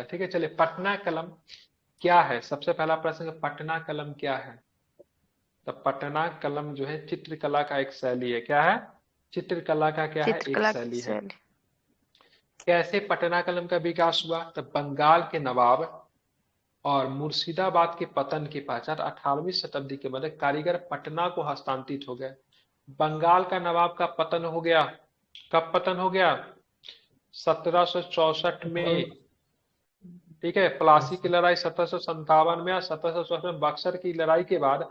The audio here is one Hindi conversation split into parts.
ठीक है, चलिए पटना कलम क्या है, सबसे पहला प्रश्न, पटना कलम क्या है। तो पटना कलम जो है चित्रकला का एक शैली है। क्या है? चित्रकला का क्या है? एक चित्रकला की शैली है। शैली। कैसे पटना कलम का विकास हुआ? तो बंगाल के नवाब और मुर्शिदाबाद के पतन के पश्चात 18वीं शताब्दी के मध्य कारीगर पटना को हस्तांतरित हो गए। बंगाल का नवाब का पतन हो गया। कब पतन हो गया? 1764 में। ठीक है, प्लासी की लड़ाई 1757 में, और 1764 में बक्सर की लड़ाई के बाद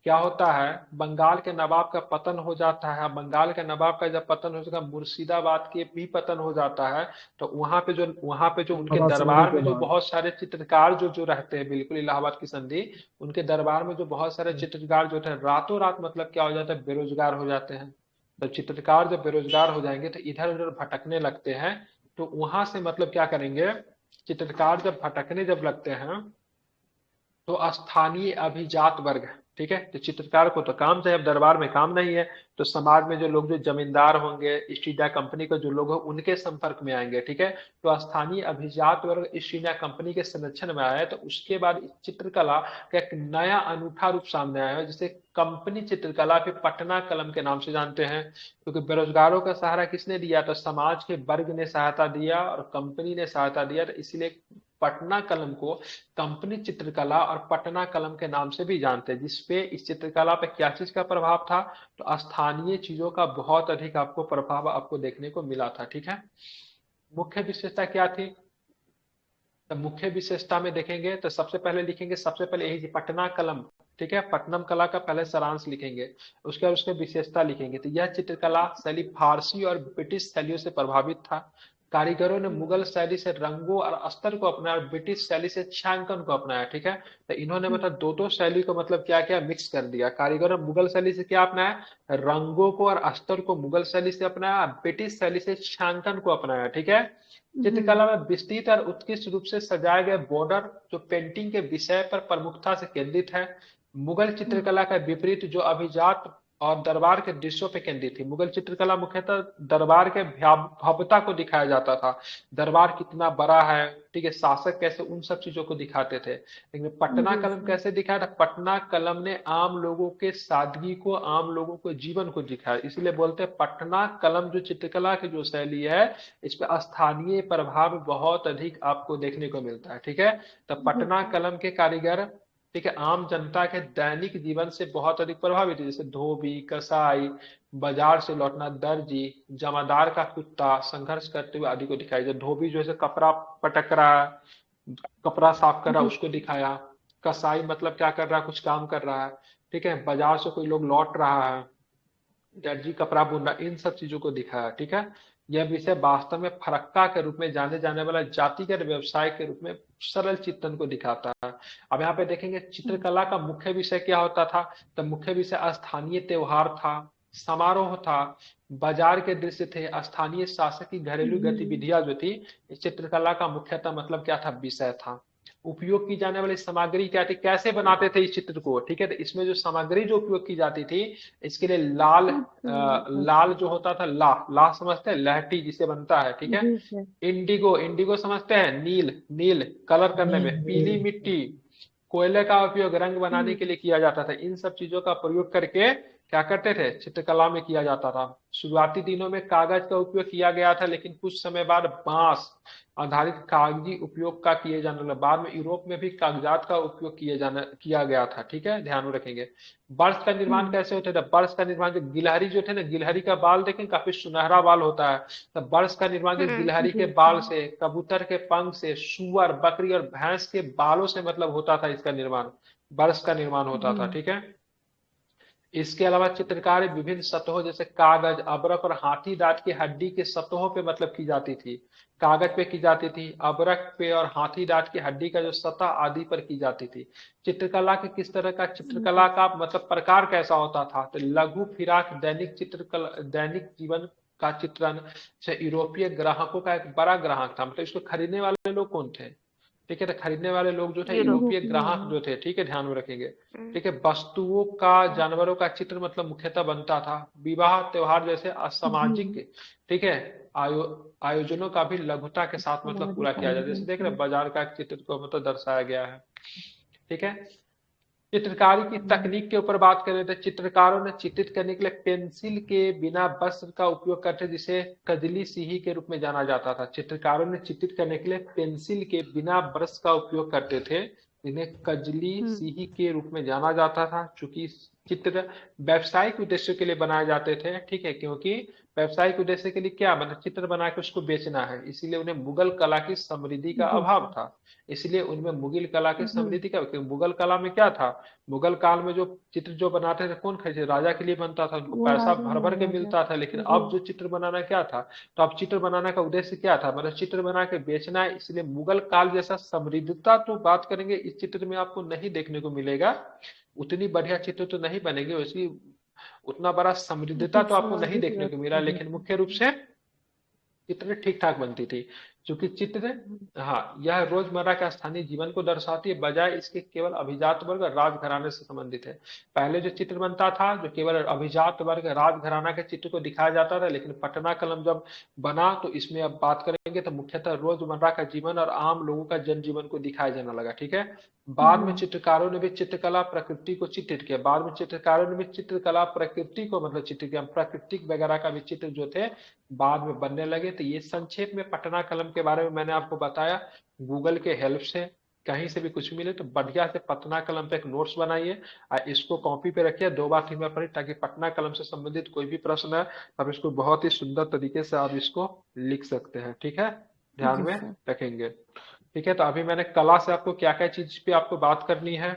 क्या होता है, बंगाल के नवाब का पतन हो जाता है। बंगाल के नवाब का जब पतन हो जाता है, मुर्शिदाबाद के भी पतन हो जाता है। तो वहां पे जो उनके खलासी दरबार के में जो बाद। बहुत सारे चित्रकार जो रहते हैं, बिल्कुल इलाहाबाद की संधि, उनके दरबार में जो बहुत सारे चित्रकार जो थे, रातों रात मतलब क्या हो जाता है, बेरोजगार हो जाते हैं। तो चित्रकार जब बेरोजगार हो जाएंगे तो इधर उधर भटकने लगते हैं। तो वहां से मतलब क्या करेंगे, चित्रकार जब भटकने जब लगते हैं तो स्थानीय अभिजात वर्ग, ठीक है, तो चित्रकार को तो काम चाहिए, अब दरबार में काम नहीं है, तो समाज में जो लोग जो जमींदार होंगे, ईस्ट इंडिया कंपनी के जो लोग हो, उनके संपर्क में आएंगे। ठीक है, तो स्थानीय अभिजात वर्ग ईस्ट इंडिया कंपनी के संरक्षण में आया, तो उसके बाद इस चित्रकला का एक नया अनूठा रूप सामने आया है, जिसे कंपनी चित्रकला फिर पटना कलम के नाम से जानते हैं। क्योंकि बेरोजगारों का सहारा किसने दिया? तो समाज के वर्ग ने सहायता दिया और कंपनी ने सहायता दिया, तो इसलिए पटना कलम को कंपनी चित्रकला और पटना कलम के नाम से भी जानते हैं। जिसपे इस चित्रकला पे क्या चीज का प्रभाव था? तो स्थानीय चीजों का बहुत अधिक आपको प्रभाव आपको देखने को मिला था। ठीक है, मुख्य विशेषता क्या थी? तो मुख्य विशेषता में देखेंगे तो सबसे पहले लिखेंगे, सबसे पहले यही पटना कलम। ठीक है, पट्टनम कला का पहले सारांश लिखेंगे, उसके बाद उसके विशेषता लिखेंगे। तो यह चित्रकला शैली फारसी और ब्रिटिश शैलियों से प्रभावित था। कारीगरों ने मुगल शैली से रंगों और अस्तर को अपनाया और ब्रिटिश शैली से छायांकन को अपनाया। ठीक है, तो इन्होंने मतलब दो दो शैली को मतलब क्या क्या मिक्स कर दिया। कारीगरों ने मुगल शैली से क्या अपनाया? रंगों को और अस्तर को मुगल शैली से अपनाया, ब्रिटिश शैली से छायांकन को अपनाया। ठीक है, चित्रकला में विस्तृत और उत्कृष्ट रूप से सजाए गए बॉर्डर जो पेंटिंग के विषय पर प्रमुखता से केंद्रित है। मुगल चित्रकला का विपरीत जो अभिजात और दरबार के दृश्यों पर केंद्रित थी। मुगल चित्रकला मुख्यतः दरबार के भव्यता को दिखाया जाता था, दरबार कितना बड़ा है, ठीक है, शासक कैसे, उन सब चीजों को दिखाते थे। लेकिन पटना जी कलम सर। कैसे दिखाया था? पटना कलम ने आम लोगों के सादगी को, आम लोगों के जीवन को दिखाया। इसलिए बोलते हैं पटना कलम जो चित्रकला की जो शैली है, इस पे स्थानीय प्रभाव बहुत अधिक आपको देखने को मिलता है। ठीक है, तो जी पटना सर। कलम के कारीगर, ठीक है, आम जनता के दैनिक जीवन से बहुत अधिक प्रभावित है। जैसे धोबी, कसाई, बाजार से लौटना दर्जी, जमादार का कुत्ता संघर्ष करते हुए आदि को दिखाया। जैसे धोबी जो है कपड़ा पटक रहा है, कपड़ा साफ कर रहा है, जी उसको दिखाया। कसाई मतलब क्या कर रहा है? कुछ काम कर रहा है। ठीक है, बाजार से कोई लोग लौट रहा है, दर्जी कपड़ा बुन रहा, इन सब चीजों को दिखाया। ठीक है, यह विषय वास्तव में फरक्का के रूप में जाने जाने वाला जातिगत व्यवसाय के रूप में सरल चित्रण को दिखाता है। अब यहाँ पे देखेंगे चित्रकला का मुख्य विषय क्या होता था। तो मुख्य विषय स्थानीय त्योहार था, समारोह था, बाजार के दृश्य थे, स्थानीय शासक की घरेलू गतिविधियां जो थी, इस चित्रकला का मुख्यतः मतलब क्या था? विषय था। उपयोग की जाने वाली सामग्री क्या थी? कैसे बनाते थे इस चित्र को? ठीक है, तो इसमें जो सामग्री जो उपयोग की जाती थी, इसके लिए लाल जो होता था, ला ला समझते हैं, लहठी जिसे बनता है। ठीक है, जी सर। इंडिगो, इंडिगो समझते हैं, नील, नील कलर करने में, पीली मिट्टी, कोयले का उपयोग रंग बनाने के लिए किया जाता था। इन सब चीजों का प्रयोग करके क्या करते थे? चित्रकला में किया जाता था। शुरुआती दिनों में कागज का उपयोग किया गया था, लेकिन कुछ समय बाद बांस आधारित कागजी उपयोग का किए जाने लगा। बाद में यूरोप में भी कागजात का उपयोग किया गया था। ठीक है, ध्यान में रखेंगे। बर्स का निर्माण कैसे होता था? बर्स का निर्माण जो गिलहरी जो थे ना, गिलहरी का बाल देखें, काफी सुनहरा बाल होता है। तो बर्स का निर्माण जो गिलहरी के जी बाल सर। से, कबूतर के पंख से, सुअर, बकरी और भैंस के बालों से मतलब होता था इसका निर्माण, बर्स का निर्माण होता था। ठीक है, इसके अलावा चित्रकारी विभिन्न सतहों जैसे कागज, अबरक और हाथी दांत की हड्डी के सतहों पे मतलब की जाती थी। कागज पे की जाती थी, अबरक पे और हाथी दांत की हड्डी का जो सतह आदि पर की जाती थी। चित्रकला के किस तरह का, चित्रकला का मतलब प्रकार कैसा होता था? तो लघु फिराक दैनिक चित्रकला, दैनिक जीवन का चित्रण से यूरोपीय ग्राहकों का एक बड़ा ग्राहक था। मतलब इसको खरीदने वाले लोग कौन थे? ठीक है। तो खरीदने वाले लोग जो थे यूरोप। यूरोपीय ग्राहक जो थे, ठीक है, ध्यान में रखेंगे। हम्म। ठीक है, वस्तुओं का, जानवरों का चित्र मतलब मुख्यतः बनता था। विवाह त्योहार जैसे असामाजिक, हम्म। ठीक है, आयो आयोजनों का भी लघुता के साथ मतलब पूरा सामाजिक किया जाता है। जैसे आयोजन देख रहे थे। हैं, बाजार का एक चित्र को मतलब दर्शाया गया है। ठीक है। चित्रकारी की हम्म। तकनीक के ऊपर बात करें तो चित्रकारों ने चित्रित करने के लिए पेंसिल के बिना वस्त्र का उपयोग करते, जिसे कजली सिही के रूप में जाना जाता था। चित्रकारों ने चित्रित करने के लिए पेंसिल के बिना ब्रश का उपयोग करते थे, जिन्हें कजली हम्म। सिही के रूप में जाना जाता था। चूंकि चित्र व्यावसायिक उद्देश्य के लिए बनाए जाते थे, ठीक है, क्योंकि व्यावसायिक उद्देश्य के लिए क्या मतलब चित्र बना के उसको बेचना है, इसीलिए उन्हें मुगल कला की समृद्धि का अभाव बिल्कुल। था। इसलिए उनमें मुगल कला की हम्म। समृद्धि का, क्योंकि मुगल कला में क्या था, मुगल काल में जो चित्र जो बनाते थे कौन खरीदते, राजा के लिए बनता था, उनको वो पैसा राजा भर भर के महाराजा। मिलता था। लेकिन जी। अब जो चित्र बनाना क्या था, तो अब चित्र बनाने का उद्देश्य क्या था, मतलब चित्र बना के बेचना है। इसलिए मुगल काल जैसा समृद्धता तो बात करेंगे इस चित्र में आपको नहीं देखने को मिलेगा। उतनी बढ़िया चित्र तो नहीं बनेंगे वैसी, उतना बड़ा समृद्धता लेकिन तो आपको नहीं सामाजिक देखने को मिला, व्यवस्था लेकिन जैसे। मुख्य रूप से चित्र ठीक ठाक बनती थी। क्योंकि चित्र, हाँ, यह रोजमर्रा का स्थानीय जीवन को दर्शाती है, बजाय इसके केवल अभिजात वर्ग और राजघराने से संबंधित है। पहले जो चित्र बनता था, जो केवल अभिजात वर्ग राजघराना के चित्र को दिखाया जाता था, लेकिन पटना कलम जब बना तो इसमें अब बात करेंगे तो मुख्यतः रोजमर्रा का जीवन और आम लोगों का जनजीवन को दिखाया जाने लगा। ठीक है। बाद में हम्म। चित्रकारों ने भी चित्रकला प्रकृति को चित्रित किया, बाद में चित्रकारों ने भी चित्रकला प्रकृति को मतलब चित्र किया, प्राकृतिक वगैरह का भी चित्र जो थे बाद में बनने लगे। तो ये संक्षेप में पटना कलम के बारे में मैंने आपको बताया। गूगल के हेल्प से कहीं से भी कुछ मिले तो बढ़िया से पटना कलम पे एक नोट्स बनाइए और इसको कॉपी पे रखिए, 2 बार 3 बार पढ़िए, ताकि पटना कलम से संबंधित कोई भी प्रश्न है अब इसको बहुत ही सुंदर तरीके से आप इसको लिख सकते हैं। ठीक है, ध्यान जी में सर। रखेंगे। ठीक है, तो अभी मैंने कला से आपको क्या क्या चीज पे आपको बात करनी है